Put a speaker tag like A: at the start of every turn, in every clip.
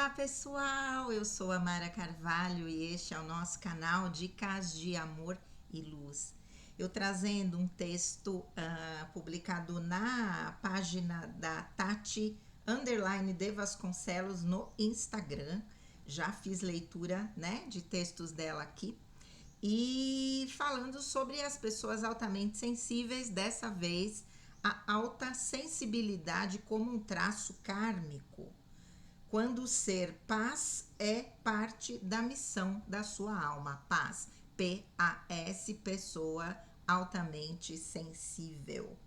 A: Olá pessoal, eu sou a Mara Carvalho e este é o nosso canal Dicas de Amor e Luz. Eu trazendo um texto publicado na página da Tati _ de Vasconcelos no Instagram. Já fiz leitura, né, de textos dela aqui. E falando sobre as pessoas altamente sensíveis, dessa vez a alta sensibilidade como um traço kármico. Quando ser paz é parte da missão da sua alma. Paz, P-A-S, pessoa altamente sensível.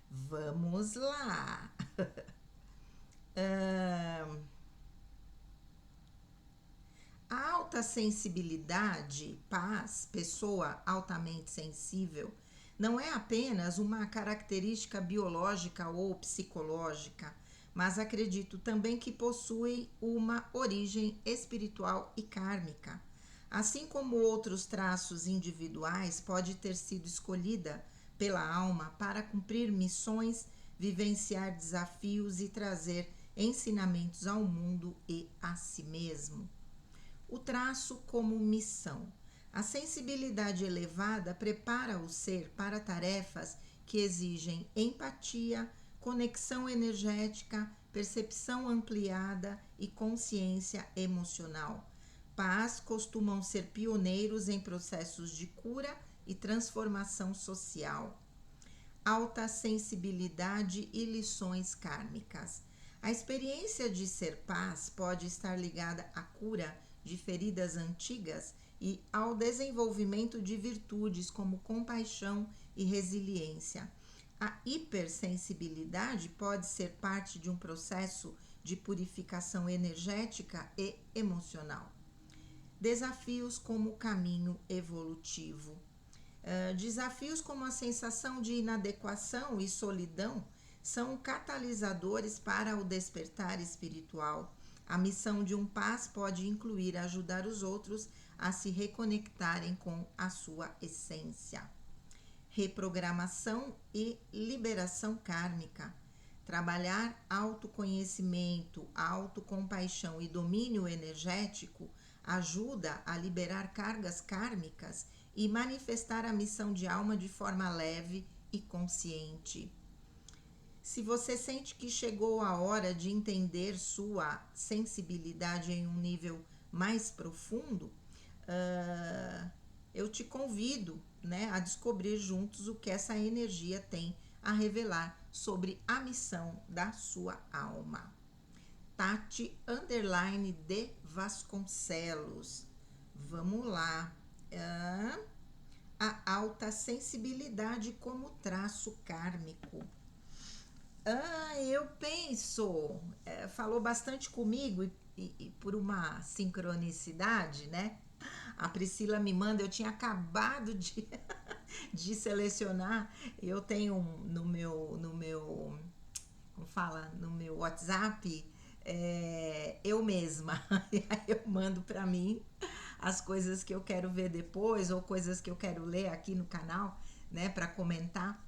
A: Vamos lá. A alta sensibilidade, paz, pessoa altamente sensível, não é apenas uma característica biológica ou psicológica, mas acredito também que possui uma origem espiritual e kármica. Assim como outros traços individuais, pode ter sido escolhida pela alma para cumprir missões, vivenciar desafios e trazer ensinamentos ao mundo e a si mesmo. O traço como missão. A sensibilidade elevada prepara o ser para tarefas que exigem empatia, conexão energética, percepção ampliada e consciência emocional. Paz costumam ser pioneiros em processos de cura e transformação social. Alta sensibilidade e lições kármicas. A experiência de ser paz pode estar ligada à cura de feridas antigas e ao desenvolvimento de virtudes como compaixão e resiliência. A hipersensibilidade pode ser parte de um processo de purificação energética e emocional. Desafios como caminho evolutivo. Desafios como a sensação de inadequação e solidão são catalisadores para o despertar espiritual. A missão de um paz pode incluir ajudar os outros a se reconectarem com a sua essência. Reprogramação e liberação kármica. Trabalhar autoconhecimento, autocompaixão e domínio energético ajuda a liberar cargas kármicas e manifestar a missão de alma de forma leve e consciente. Se você sente que chegou a hora de entender sua sensibilidade em um nível mais profundo, eu te convido, né, a descobrir juntos o que essa energia tem a revelar sobre a missão da sua alma. Tati _ de Vasconcelos. Vamos lá. A alta sensibilidade como traço kármico. Eu penso, falou bastante comigo e por uma sincronicidade, né? A Priscila me manda, eu tinha acabado de, de selecionar, eu tenho como fala, no meu WhatsApp, eu mesma, e aí eu mando para mim as coisas que eu quero ver depois ou coisas que eu quero ler aqui no canal, né, para comentar.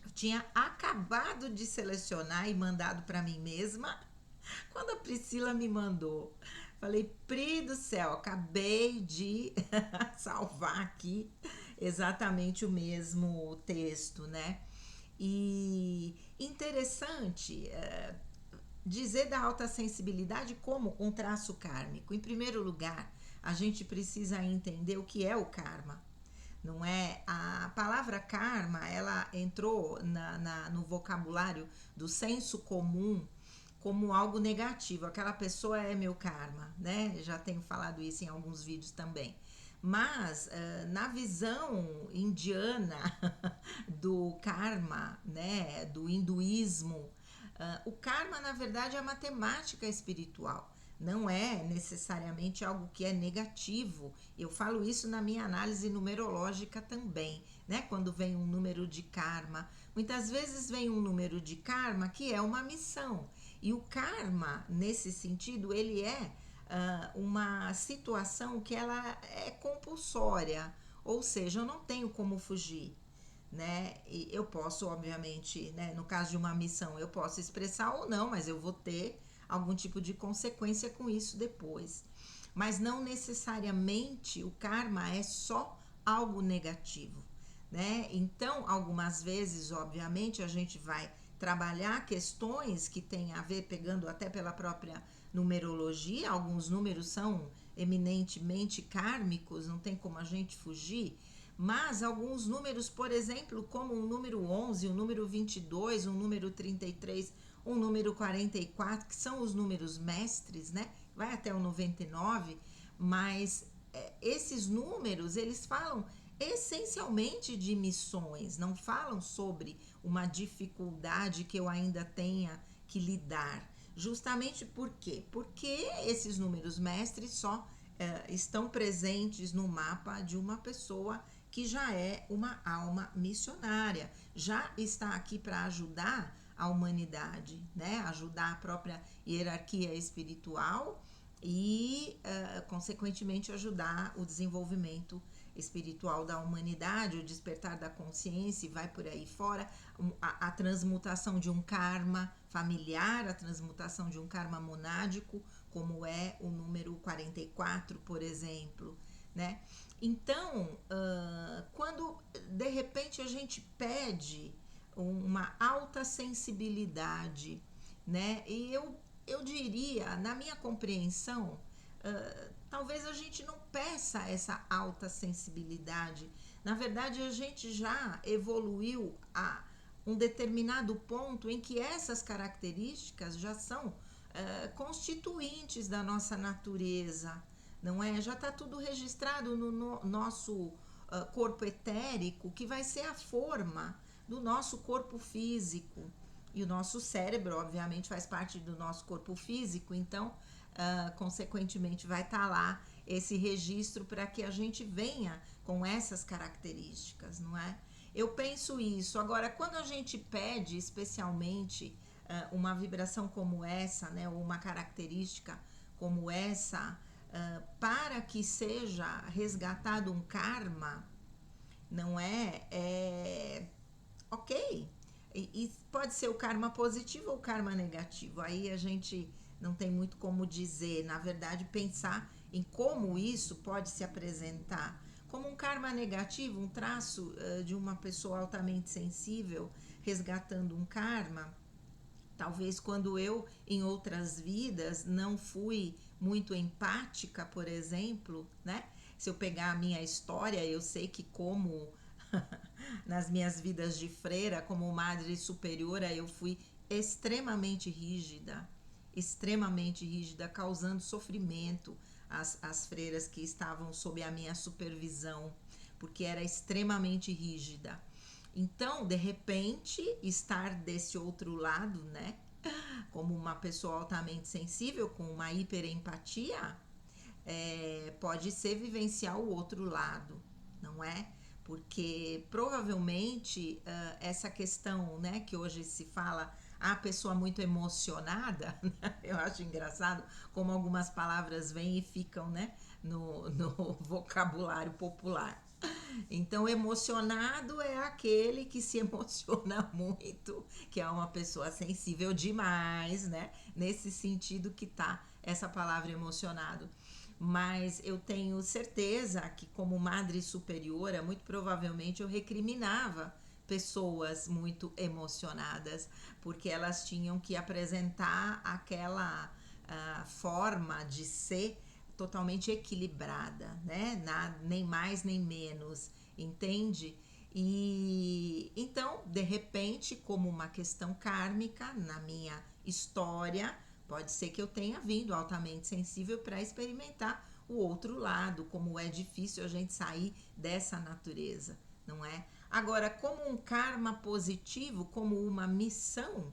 A: Eu tinha acabado de selecionar e mandado para mim mesma quando a Priscila me mandou. Falei, Pri do céu, acabei de salvar aqui exatamente o mesmo texto, né? E interessante dizer da alta sensibilidade como um traço kármico. Em primeiro lugar, a gente precisa entender o que é o karma. Não é? A palavra karma, ela entrou no vocabulário do senso comum como algo negativo. Aquela pessoa é meu karma, né? Já tenho falado isso em alguns vídeos também. Mas na visão indiana do karma, né, do hinduísmo, o karma na verdade é a matemática espiritual. Não é necessariamente algo que é negativo. Eu falo isso na minha análise numerológica também, né? Quando vem um número de karma, muitas vezes vem um número de karma que é uma missão. E o karma, nesse sentido, ele é uma situação que ela é compulsória, ou seja, eu não tenho como fugir, né? E eu posso, obviamente, né, no caso de uma missão, eu posso expressar ou não, mas eu vou ter algum tipo de consequência com isso depois. Mas não necessariamente o karma é só algo negativo, né? Então, algumas vezes, obviamente, a gente vai trabalhar questões que têm a ver, pegando até pela própria numerologia, alguns números são eminentemente kármicos, não tem como a gente fugir, mas alguns números, por exemplo, como o número 11, o número 22, o número 33, o número 44, que são os números mestres, né? Vai até o 99, mas esses números, eles falam essencialmente de missões, não falam sobre uma dificuldade que eu ainda tenha que lidar. Justamente por quê? Porque esses números mestres só estão presentes no mapa de uma pessoa que já é uma alma missionária, já está aqui para ajudar a humanidade, né? Ajudar a própria hierarquia espiritual e, consequentemente, ajudar o desenvolvimento espiritual da humanidade, o despertar da consciência e vai por aí fora, a transmutação de um karma familiar, a transmutação de um karma monádico, como é o número 44, por exemplo, né? Então, quando de repente a gente pede uma alta sensibilidade, né? E eu diria, na minha compreensão, talvez a gente não peça essa alta sensibilidade. Na verdade, a gente já evoluiu a um determinado ponto em que essas características já são constituintes da nossa natureza, não é? Já está tudo registrado no nosso corpo etérico, que vai ser a forma do nosso corpo físico. E o nosso cérebro, obviamente, faz parte do nosso corpo físico, então, consequentemente, vai estar lá esse registro para que a gente venha com essas características, não é? Eu penso isso. Agora, quando a gente pede, especialmente, uma vibração como essa, né, ou uma característica como essa, para que seja resgatado um karma, não é? Ok. E pode ser o karma positivo ou o karma negativo. Aí a gente não tem muito como dizer. Na verdade, pensar em como isso pode se apresentar. Como um karma negativo, um traço de uma pessoa altamente sensível resgatando um karma. Talvez quando eu, em outras vidas, não fui muito empática, por exemplo, né? Se eu pegar a minha história, eu sei que como nas minhas vidas de freira, como madre superiora, eu fui extremamente rígida, causando sofrimento às freiras que estavam sob a minha supervisão, porque era extremamente rígida. Então, de repente, estar desse outro lado, né? Como uma pessoa altamente sensível, com uma hiperempatia, pode ser vivenciar o outro lado, não é? Porque provavelmente essa questão, né, que hoje se fala, a pessoa muito emocionada, né? Eu acho engraçado como algumas palavras vêm e ficam, né, no vocabulário popular. Então, emocionado é aquele que se emociona muito, que é uma pessoa sensível demais, né? Nesse sentido que tá essa palavra emocionado. Mas eu tenho certeza que, como madre superiora, muito provavelmente eu recriminava pessoas muito emocionadas, porque elas tinham que apresentar aquela forma de ser totalmente equilibrada, né? Nem mais nem menos, entende? E então, de repente, como uma questão kármica na minha história, pode ser que eu tenha vindo altamente sensível para experimentar o outro lado, como é difícil a gente sair dessa natureza, não é? Agora, como um karma positivo, como uma missão,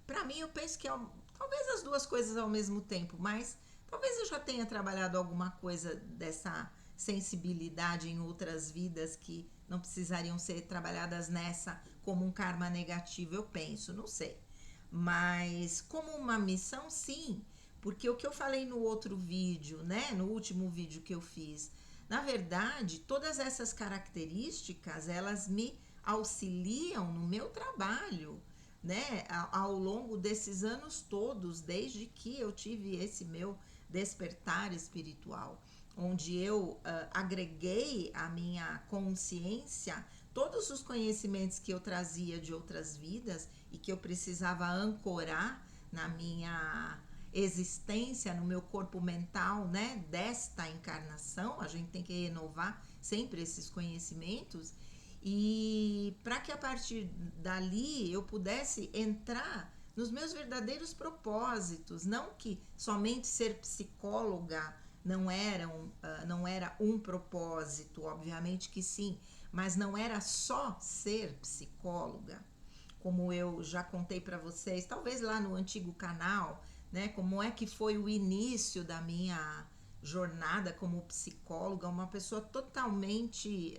A: para mim, eu penso que talvez as duas coisas ao mesmo tempo, mas talvez eu já tenha trabalhado alguma coisa dessa sensibilidade em outras vidas que não precisariam ser trabalhadas nessa como um karma negativo, eu penso, não sei. Mas como uma missão, sim, porque o que eu falei no outro vídeo, né, no último vídeo que eu fiz, na verdade, todas essas características, elas me auxiliam no meu trabalho, né, ao longo desses anos todos, desde que eu tive esse meu despertar espiritual, onde eu agreguei à minha consciência todos os conhecimentos que eu trazia de outras vidas e que eu precisava ancorar na minha existência, no meu corpo mental, né, desta encarnação. A gente tem que renovar sempre esses conhecimentos e para que a partir dali eu pudesse entrar nos meus verdadeiros propósitos, não que somente ser psicóloga não era um propósito, obviamente que sim, mas não era só ser psicóloga, como eu já contei para vocês, talvez lá no antigo canal, né, como é que foi o início da minha jornada como psicóloga, uma pessoa totalmente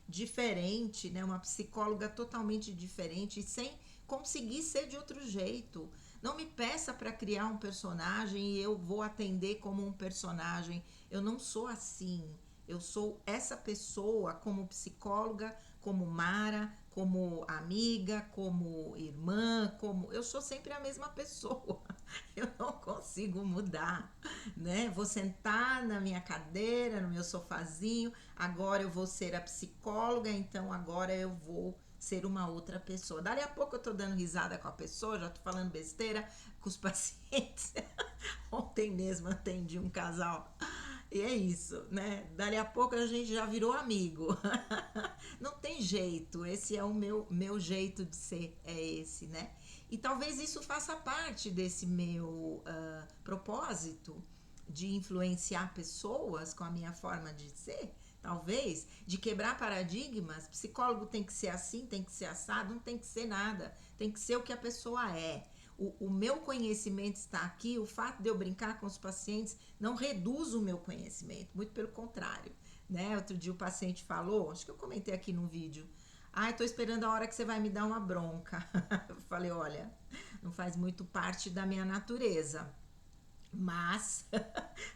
A: diferente, né? Uma psicóloga totalmente diferente, sem conseguir ser de outro jeito. Não me peça para criar um personagem e eu vou atender como um personagem. Eu não sou assim. Eu sou essa pessoa como psicóloga, como Mara, como amiga, como irmã, como eu sou sempre a mesma pessoa. Eu não consigo mudar, né? Vou sentar na minha cadeira, no meu sofazinho, agora eu vou ser a psicóloga, então agora eu vou ser uma outra pessoa. Dali a pouco eu tô dando risada com a pessoa, já tô falando besteira com os pacientes. Ontem mesmo atendi um casal. E é isso, né? Dali a pouco a gente já virou amigo. Não tem jeito, esse é o meu jeito de ser, é esse, né? E talvez isso faça parte desse meu propósito de influenciar pessoas com a minha forma de ser, talvez, de quebrar paradigmas. Psicólogo tem que ser assim, tem que ser assado, não tem que ser nada, tem que ser o que a pessoa é. O meu conhecimento está aqui, o fato de eu brincar com os pacientes não reduz o meu conhecimento, muito pelo contrário, né? Outro dia o paciente falou, acho que eu comentei aqui num vídeo, ai, tô esperando a hora que você vai me dar uma bronca. Eu falei, olha, não faz muito parte da minha natureza, mas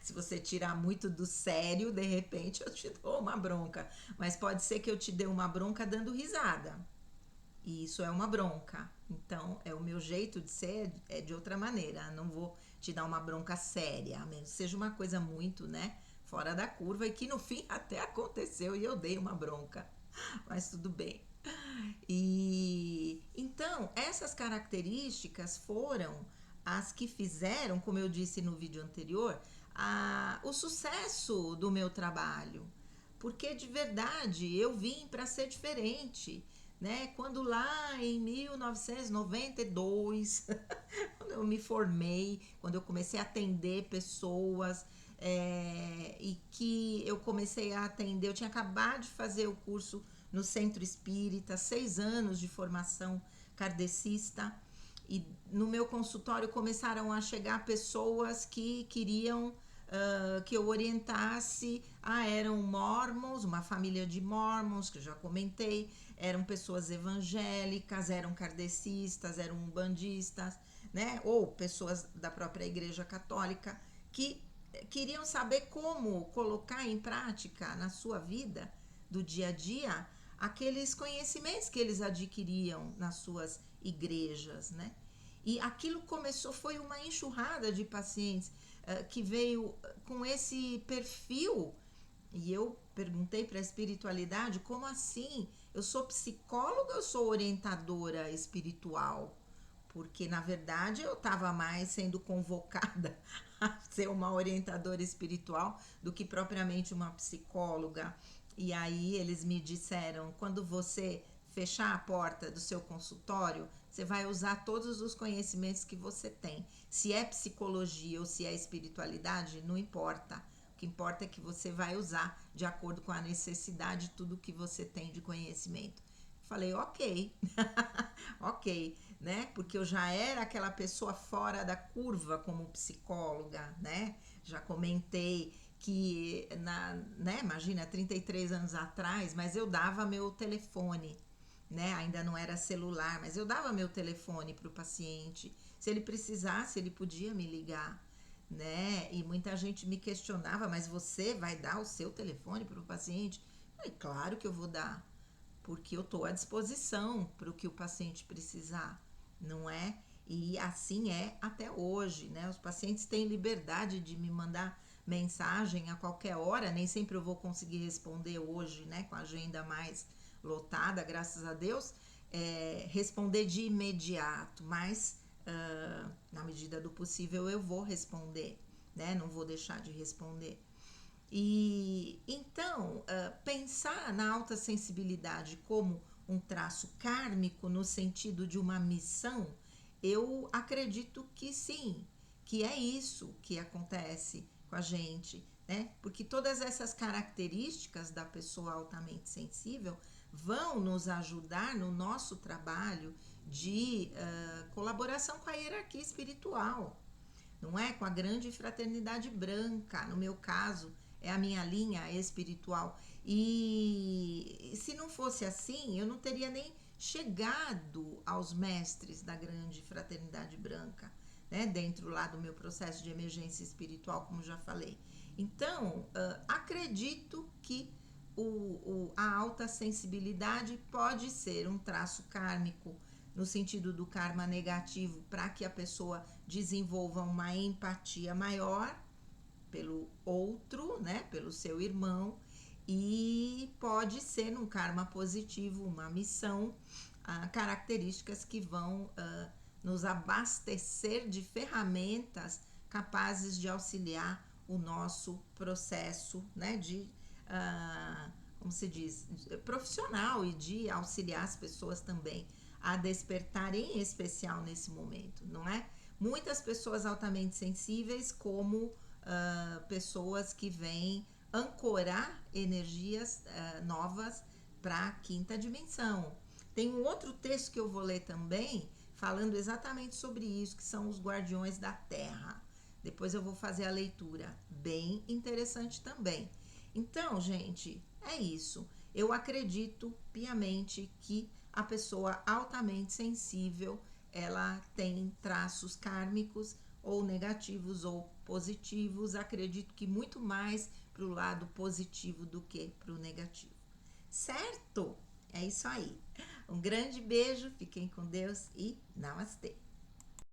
A: se você tirar muito do sério, de repente eu te dou uma bronca, mas pode ser que eu te dê uma bronca dando risada. E isso é uma bronca. Então, é o meu jeito de ser é de outra maneira. Não vou te dar uma bronca séria, a menos que seja uma coisa muito, né, fora da curva e que no fim até aconteceu e eu dei uma bronca. Mas tudo bem. E então, essas características foram as que fizeram, como eu disse no vídeo anterior, o sucesso do meu trabalho. Porque de verdade eu vim para ser diferente, né? Quando lá em 1992, quando eu me formei, quando eu comecei a atender pessoas, e que eu comecei a atender, eu tinha acabado de fazer o curso no Centro Espírita, 6 anos de formação kardecista, e no meu consultório começaram a chegar pessoas que queriam que eu orientasse. Eram mormons, uma família de mormons, que eu já comentei, eram pessoas evangélicas, eram kardecistas, eram umbandistas, né? Ou pessoas da própria Igreja Católica que queriam saber como colocar em prática na sua vida do dia a dia aqueles conhecimentos que eles adquiriam nas suas igrejas, né? E aquilo começou, foi uma enxurrada de pacientes que veio com esse perfil. E eu perguntei para a espiritualidade, como assim? Eu sou psicóloga ou eu sou orientadora espiritual? Porque na verdade eu estava mais sendo convocada a ser uma orientadora espiritual do que propriamente uma psicóloga. E aí eles me disseram, quando você fechar a porta do seu consultório, você vai usar todos os conhecimentos que você tem. Se é psicologia ou se é espiritualidade, não importa. O que importa é que você vai usar de acordo com a necessidade tudo que você tem de conhecimento. Falei, ok, ok, né? Porque eu já era aquela pessoa fora da curva como psicóloga, né? Já comentei que, né? Imagina, 33 anos atrás, mas eu dava meu telefone, né? Ainda não era celular, mas eu dava meu telefone para o paciente. Se ele precisasse, ele podia me ligar, né? E muita gente me questionava, mas você vai dar o seu telefone para o paciente? É claro que eu vou dar, porque eu estou à disposição para o que o paciente precisar. não é? E assim é até hoje, né? Os pacientes têm liberdade de me mandar mensagem a qualquer hora, nem sempre eu vou conseguir responder hoje, né? Com a agenda mais lotada, graças a Deus, responder de imediato, mas na medida do possível eu vou responder, né? Não vou deixar de responder. E então, pensar na alta sensibilidade como um traço kármico no sentido de uma missão, eu acredito que sim, que é isso que acontece com a gente, né? Porque todas essas características da pessoa altamente sensível vão nos ajudar no nosso trabalho de colaboração com a hierarquia espiritual, não é? Com a grande fraternidade branca, no meu caso, é a minha linha espiritual. E se não fosse assim, eu não teria nem chegado aos mestres da grande fraternidade branca, né? Dentro lá do meu processo de emergência espiritual, como já falei. Então, acredito que a alta sensibilidade pode ser um traço kármico no sentido do karma negativo, para que a pessoa desenvolva uma empatia maior pelo outro, né, pelo seu irmão, e pode ser num karma positivo, uma missão, características que vão nos abastecer de ferramentas capazes de auxiliar o nosso processo, né, de como se diz, profissional, e de auxiliar as pessoas também a despertar, em especial nesse momento, não é? Muitas pessoas altamente sensíveis, como pessoas que vêm ancorar energias novas para a quinta dimensão. Tem um outro texto que eu vou ler também, falando exatamente sobre isso, que são os guardiões da Terra. Depois eu vou fazer a leitura, bem interessante também. Então, gente, é isso. Eu acredito piamente que a pessoa altamente sensível, ela tem traços kármicos, ou negativos ou positivos. Acredito que muito mais para o lado positivo do que para o negativo. Certo? É isso aí. Um grande beijo, fiquem com Deus e namastê.